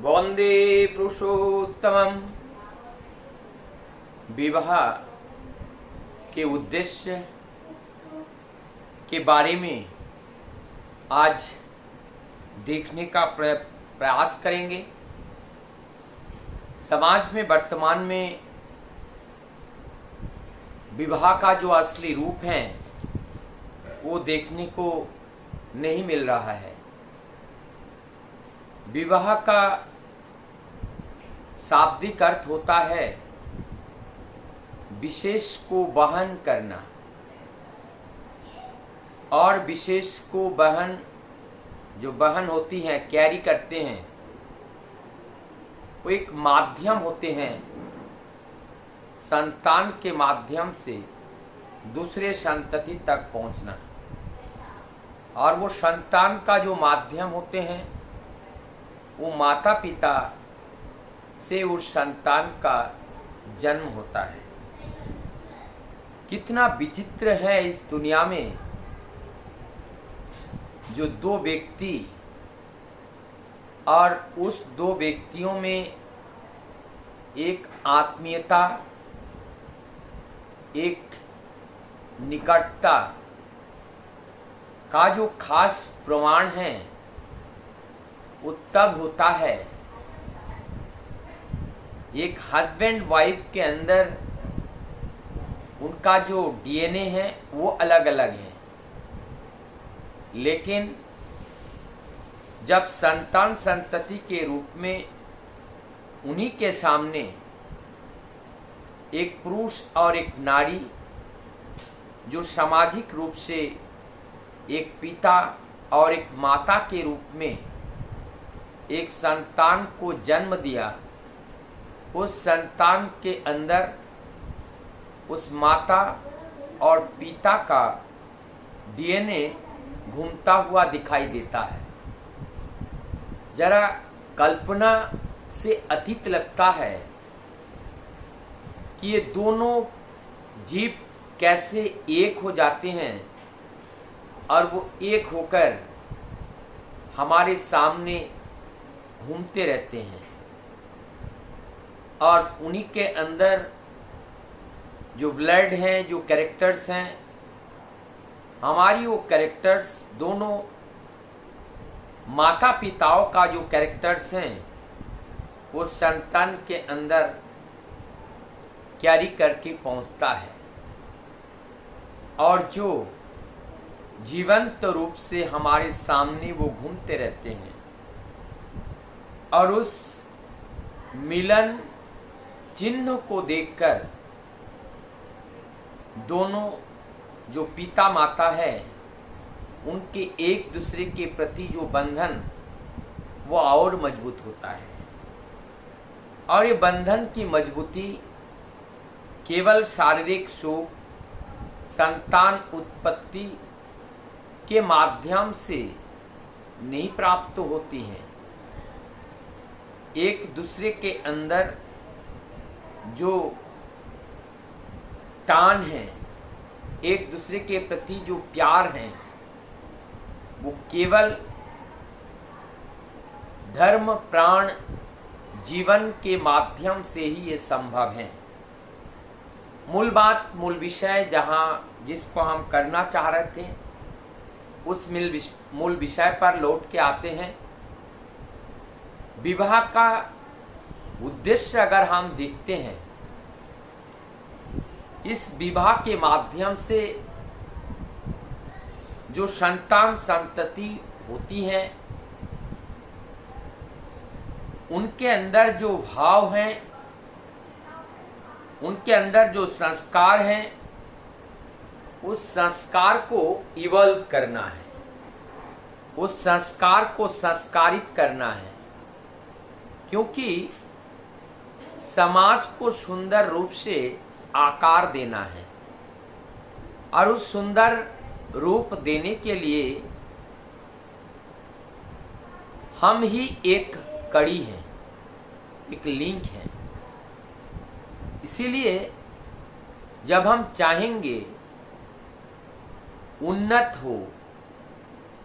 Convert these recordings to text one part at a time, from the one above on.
वंदे पुरुषोत्तमम। विवाह के उद्देश्य के बारे में आज देखने का प्रयास करेंगे। समाज में वर्तमान में विवाह का जो असली रूप है वो देखने को नहीं मिल रहा है। विवाह का शाब्दिक अर्थ होता है विशेष को वहन करना, और विशेष को वहन होती हैं, कैरी करते हैं, वो एक माध्यम होते हैं संतान के माध्यम से दूसरे संतति तक पहुंचना। और वो संतान का जो माध्यम होते हैं वो माता पिता से उस संतान का जन्म होता है। कितना विचित्र है इस दुनिया में जो दो व्यक्ति और उस दो व्यक्तियों में एक आत्मीयता, एक निकटता का जो खास प्रमाण है वो तब होता है एक हस्बैंड वाइफ के अंदर उनका जो डीएनए है वो अलग अलग है, लेकिन जब संतान संतति के रूप में उन्हीं के सामने एक पुरुष और एक नारी जो सामाजिक रूप से एक पिता और एक माता के रूप में एक संतान को जन्म दिया, उस संतान के अंदर उस माता और पिता का डीएनए घूमता हुआ दिखाई देता है। जरा कल्पना से अतीत लगता है कि ये दोनों जीव कैसे एक हो जाते हैं और वो एक होकर हमारे सामने घूमते रहते हैं, और उन्हीं के अंदर जो ब्लड हैं, जो कैरेक्टर्स हैं, हमारी वो कैरेक्टर्स दोनों माता पिताओं का जो कैरेक्टर्स हैं वो संतान के अंदर कैरी करके पहुंचता है, और जो जीवंत रूप से हमारे सामने वो घूमते रहते हैं, और उस मिलन चिन्ह को देखकर दोनों जो पिता माता है उनके एक दूसरे के प्रति जो बंधन वो और मजबूत होता है। और ये बंधन की मजबूती केवल शारीरिक सुख, संतान उत्पत्ति के माध्यम से नहीं प्राप्त होती है। एक दूसरे के अंदर जो टान है, एक दूसरे के प्रति जो प्यार है, वो केवल धर्म प्राण जीवन के माध्यम से ही ये संभव है। मूल बात, मूल विषय जिसको हम करना चाह रहे थे उस मूल विषय पर लौट के आते हैं। विवाह का उद्देश्य अगर हम देखते हैं, इस विवाह के माध्यम से जो संतान संतति होती है उनके अंदर जो भाव हैं, उनके अंदर जो संस्कार हैं, उस संस्कार को इवॉल्व करना है, उस संस्कार को संस्कारित करना है। क्योंकि समाज को सुंदर रूप से आकार देना है, और उस सुंदर रूप देने के लिए हम ही एक कड़ी हैं, एक लिंक है। इसीलिए जब हम चाहेंगे उन्नत हो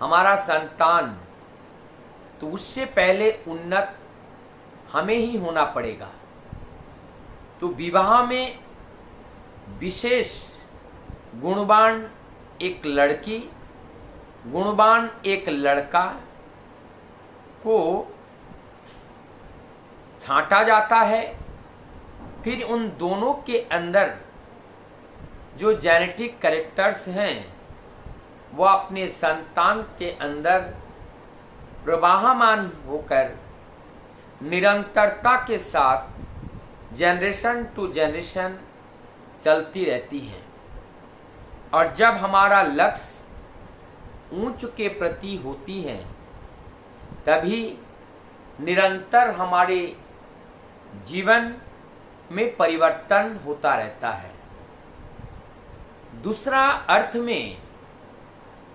हमारा संतान, तो उससे पहले उन्नत हमें ही होना पड़ेगा। तो विवाह में विशेष गुणवान एक लड़की, गुणवान एक लड़का को छांटा जाता है। फिर उन दोनों के अंदर जो जेनेटिक कैरेक्टर्स हैं वो अपने संतान के अंदर प्रवाहमान होकर निरंतरता के साथ जनरेशन टू जनरेशन चलती रहती हैं। और जब हमारा लक्ष्य ऊंच के प्रति होती है तभी निरंतर हमारे जीवन में परिवर्तन होता रहता है। दूसरा अर्थ में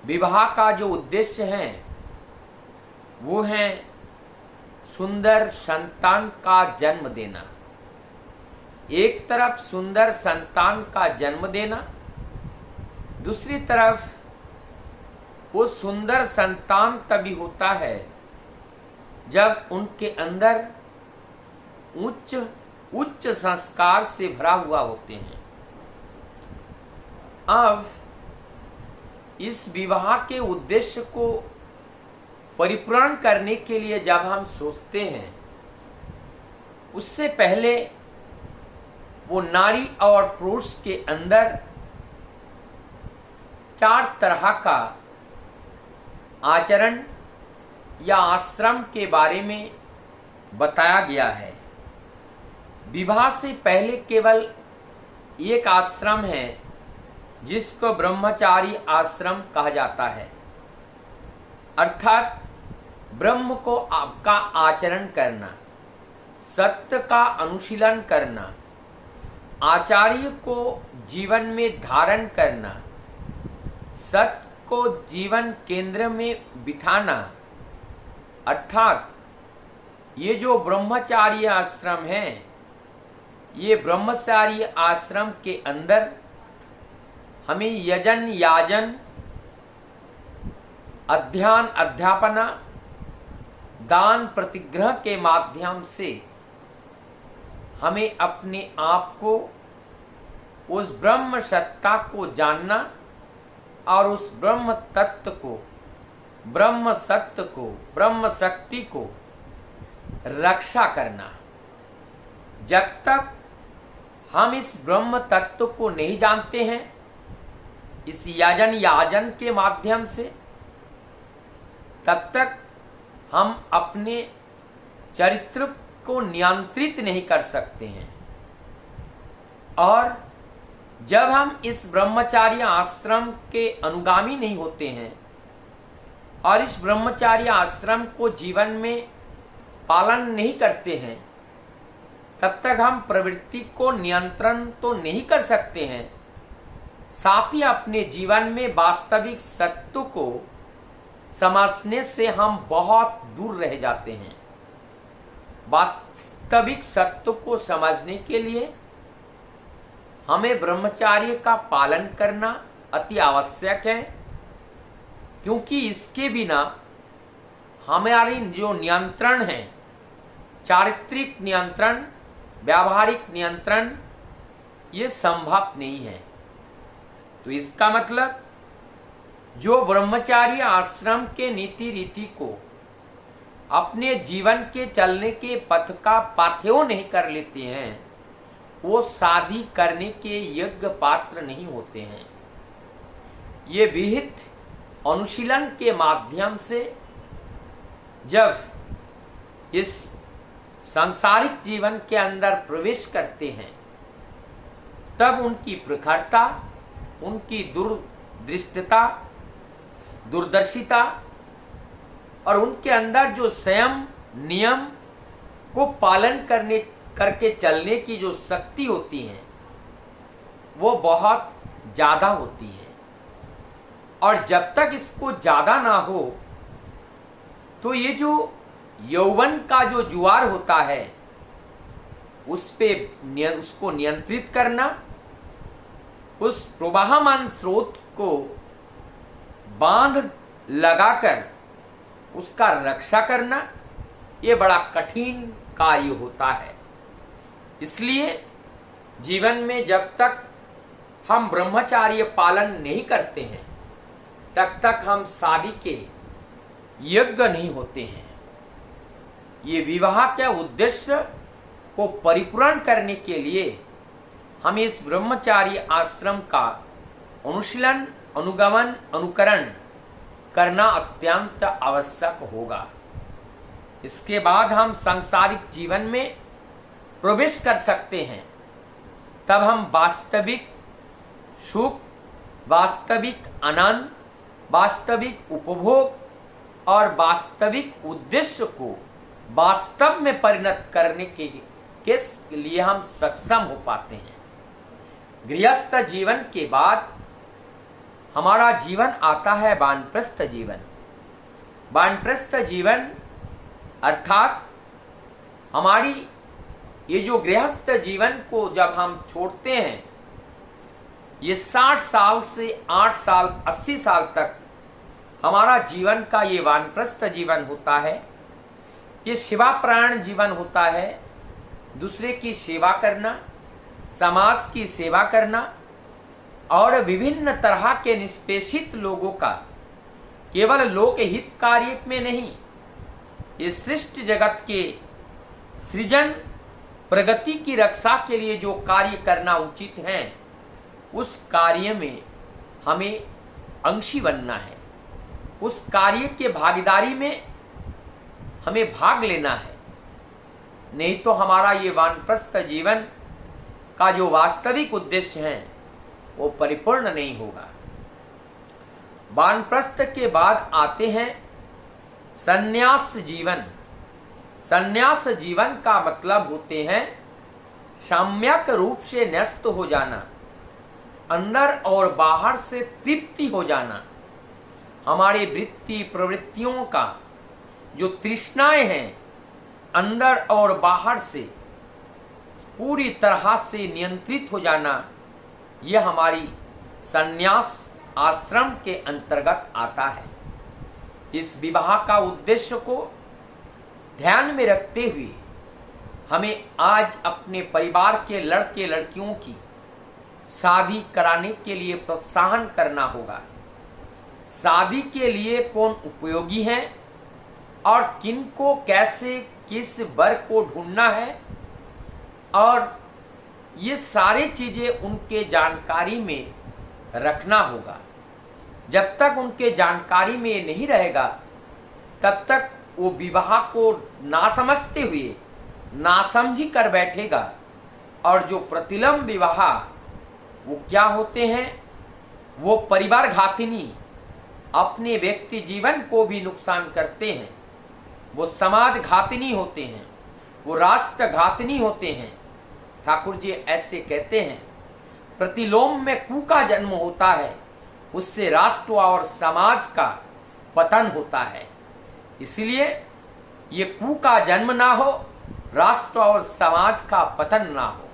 विवाह का जो उद्देश्य है वो है सुंदर संतान का जन्म देना। एक तरफ सुंदर संतान का जन्म देना, दूसरी तरफ वो सुंदर संतान तभी होता है जब उनके अंदर उच्च संस्कार से भरा हुआ होते हैं। अब इस विवाह के उद्देश्य को परिपूर्ण करने के लिए जब हम सोचते हैं उससे पहले वो नारी और पुरुष के अंदर 4 तरह का आचरण या आश्रम के बारे में बताया गया है। विवाह से पहले केवल एक आश्रम है जिसको ब्रह्मचारी आश्रम कहा जाता है, अर्थात ब्रह्म को आपका आचरण करना, सत्य का अनुशीलन करना, आचार्य को जीवन में धारण करना, सत्य को जीवन केंद्र में बिठाना। अर्थात ये जो ब्रह्मचार्य आश्रम है, ये ब्रह्मचार्य आश्रम के अंदर हमें यजन याजन, अध्ययन अध्यापना, दान प्रतिग्रह के माध्यम से हमें अपने आप को उस ब्रह्म सत्ता को जानना और उस ब्रह्म तत्व को, ब्रह्म सत्य को, ब्रह्म शक्ति को रक्षा करना। जब तक हम इस ब्रह्म तत्व को नहीं जानते हैं इस याजन के माध्यम से, तब तक हम अपने चरित्र को नियंत्रित नहीं कर सकते हैं। और जब हम इस ब्रह्मचार्य आश्रम के अनुगामी नहीं होते हैं और इस ब्रह्मचार्य आश्रम को जीवन में पालन नहीं करते हैं, तब तक हम प्रवृत्ति को नियंत्रण तो नहीं कर सकते हैं, साथ ही अपने जीवन में वास्तविक सत्य को समझने से हम बहुत दूर रह जाते हैं। वास्तविक सत्य को समझने के लिए हमें ब्रह्मचार्य का पालन करना अति आवश्यक है, क्योंकि इसके बिना हमारी जो नियंत्रण है, चारित्रिक नियंत्रण, व्यावहारिक नियंत्रण, ये संभव नहीं है। तो इसका मतलब जो ब्रह्मचार्य आश्रम के नीति रीति को अपने जीवन के चलने के पथ का पाथेय नहीं कर लेते हैं, वो शादी करने के योग्य पात्र नहीं होते हैं। ये विहित अनुशीलन के माध्यम से जब इस सांसारिक जीवन के अंदर प्रवेश करते हैं तब उनकी प्रखरता, उनकी दूरदृष्टता, दूरदर्शिता और उनके अंदर जो संयम नियम को पालन करके चलने की जो शक्ति होती है वो बहुत ज़्यादा होती है। और जब तक इसको ज़्यादा ना हो तो ये जो यौवन का जो जुआर होता है उसको नियंत्रित करना, उस प्रवाहमान स्रोत को बांध लगाकर उसका रक्षा करना, ये बड़ा कठिन कार्य होता है। इसलिए जीवन में जब तक हम ब्रह्मचार्य पालन नहीं करते हैं तब तक हम शादी के योग्य नहीं होते हैं। ये विवाह के उद्देश्य को परिपूर्ण करने के लिए हमें इस ब्रह्मचार्य आश्रम का अनुशीलन, अनुगमन, अनुकरण करना अत्यंत आवश्यक होगा। इसके बाद हम सांसारिक जीवन में प्रवेश कर सकते हैं। तब हम वास्तविक सुख, वास्तविक आनंद, वास्तविक उपभोग और वास्तविक उद्देश्य को वास्तव में परिणत करने के लिए हम सक्षम हो पाते हैं। गृहस्थ जीवन के बाद हमारा जीवन आता है वानप्रस्थ जीवन। वानप्रस्थ जीवन अर्थात हमारी ये जो गृहस्थ जीवन को जब हम छोड़ते हैं, ये 60 साल से 8 साल 80 साल तक हमारा जीवन का ये वानप्रस्थ जीवन होता है। ये सेवापरायण जीवन होता है। दूसरे की सेवा करना, समाज की सेवा करना और विभिन्न तरह के निष्पेषित लोगों का केवल लोक हित कार्य में नहीं, ये सृष्टि जगत के सृजन प्रगति की रक्षा के लिए जो कार्य करना उचित है, उस कार्य में हमें अंशी बनना है। उस कार्य के भागीदारी में हमें भाग लेना है। नहीं तो हमारा ये वानप्रस्थ जीवन का जो वास्तविक उद्देश्य है वो परिपूर्ण नहीं होगा। वानप्रस्थ के बाद आते हैं संन्यास जीवन। संन्यास जीवन का मतलब होते हैं सम्यक रूप से न्यस्त हो जाना, अंदर और बाहर से तृप्ति हो जाना। हमारी वृत्ति प्रवृत्तियों का जो तृष्णाएं हैं अंदर और बाहर से पूरी तरह से नियंत्रित हो जाना, यह हमारी संन्यास आश्रम के अंतर्गत आता है। इस विवाह का उद्देश्य को ध्यान में रखते हुए हमें आज अपने परिवार के लड़के लड़कियों की शादी कराने के लिए प्रोत्साहन करना होगा। शादी के लिए कौन उपयोगी है और किन को कैसे किस वर को ढूंढना है, और ये सारी चीजें उनके जानकारी में रखना होगा। जब तक उनके जानकारी में नहीं रहेगा तब तक वो विवाह को ना समझते हुए नासमझी कर बैठेगा। और जो प्रतिलम विवाह वो क्या होते हैं, वो परिवार घातिनी, अपने व्यक्ति जीवन को भी नुकसान करते हैं। वो समाज घातिनी होते हैं, वो राष्ट्र घातिनी होते हैं। ठाकुर जी ऐसे कहते हैं, प्रतिलोम में कू का जन्म होता है, उससे राष्ट्र और समाज का पतन होता है। इसलिए ये कू का जन्म ना हो, राष्ट्र और समाज का पतन ना हो।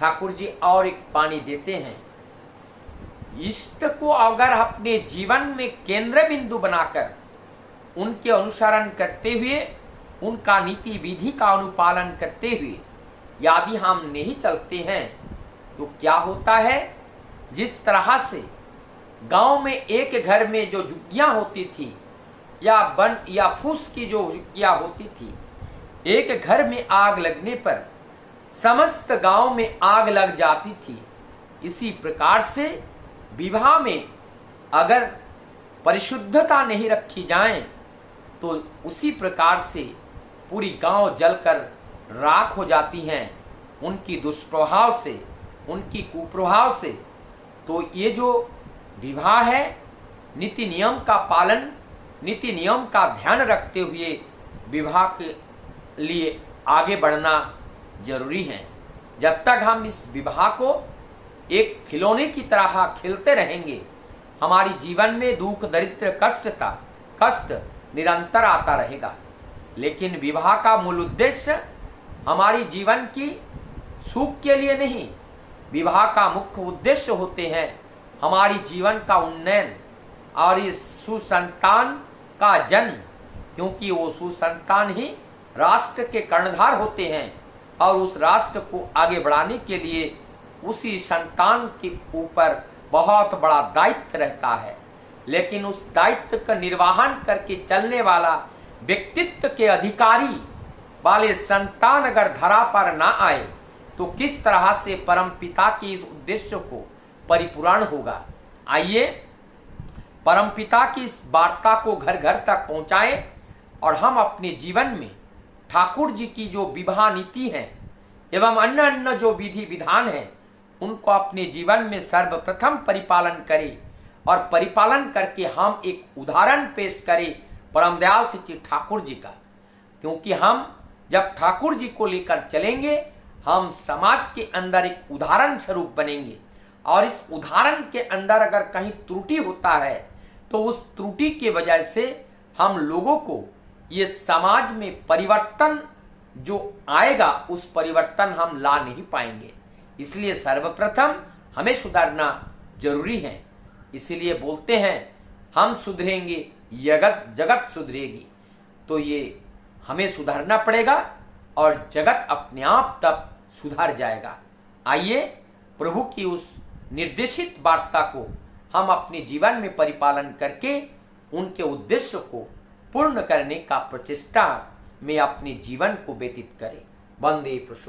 ठाकुर जी और एक पानी देते हैं, इष्ट को अगर अपने जीवन में केंद्र बिंदु बनाकर उनके अनुसरण करते हुए, उनका नीति विधि का अनुपालन करते हुए यदि हम नहीं चलते हैं तो क्या होता है, जिस तरह से गांव में एक घर में जो झुग्गियां होती थी या बन या फूस की जो झुग्गियां होती थी, एक घर में आग लगने पर समस्त गांव में आग लग जाती थी। इसी प्रकार से विवाह में अगर परिशुद्धता नहीं रखी जाए तो उसी प्रकार से पूरी गांव जलकर राख हो जाती हैं, उनकी दुष्प्रभाव से, उनकी कुप्रभाव से। तो ये जो विवाह है, नीति नियम का पालन, नीति नियम का ध्यान रखते हुए विवाह के लिए आगे बढ़ना जरूरी है। जब तक हम इस विवाह को एक खिलौने की तरह खेलते रहेंगे, हमारी जीवन में दुख, दरिद्र, कष्ट निरंतर आता रहेगा। लेकिन विवाह का मूल उद्देश्य हमारी जीवन की सुख के लिए नहीं, विवाह का मुख्य उद्देश्य होते हैं हमारी जीवन का उन्नयन और इस सुसंतान का जन्म, क्योंकि वो सुसंतान ही राष्ट्र के कर्णधार होते हैं और उस राष्ट्र को आगे बढ़ाने के लिए उसी संतान के ऊपर बहुत बड़ा दायित्व रहता है। लेकिन उस दायित्व का निर्वहन करके चलने वाला व्यक्तित्व के अधिकारी वाले संतान अगर धरा पर ना आए तो किस तरह से परम पिता के इस उद्देश्य को परिपूर्ण होगा। आइए परम पिता की इस वार्ता को घर घर तक पहुंचाएं और हम अपने जीवन में ठाकुर जी की जो विवाह नीति है एवं अन्य अन्य जो विधि विधान है उनको अपने जीवन में सर्वप्रथम परिपालन करें और परिपालन करके हम एक उदाहरण पेश करें परम दयाल श्री ठाकुर जी का। क्योंकि हम जब ठाकुर जी को लेकर चलेंगे हम समाज के अंदर एक उदाहरण स्वरूप बनेंगे और इस उदाहरण के अंदर अगर कहीं त्रुटि होता है तो उस त्रुटि के वजह से हम लोगों को ये समाज में परिवर्तन जो आएगा उस परिवर्तन हम ला नहीं पाएंगे। इसलिए सर्वप्रथम हमें सुधरना जरूरी है। इसीलिए बोलते हैं हम सुधरेंगे जगत सुधरेगी। तो ये हमें सुधरना पड़ेगा और जगत अपने आप तब सुधर जाएगा। आइए प्रभु की उस निर्देशित वार्ता को हम अपने जीवन में परिपालन करके उनके उद्देश्य को पूर्ण करने का प्रचेष्टा में अपने जीवन को व्यतीत करें। वंदे प्रभु।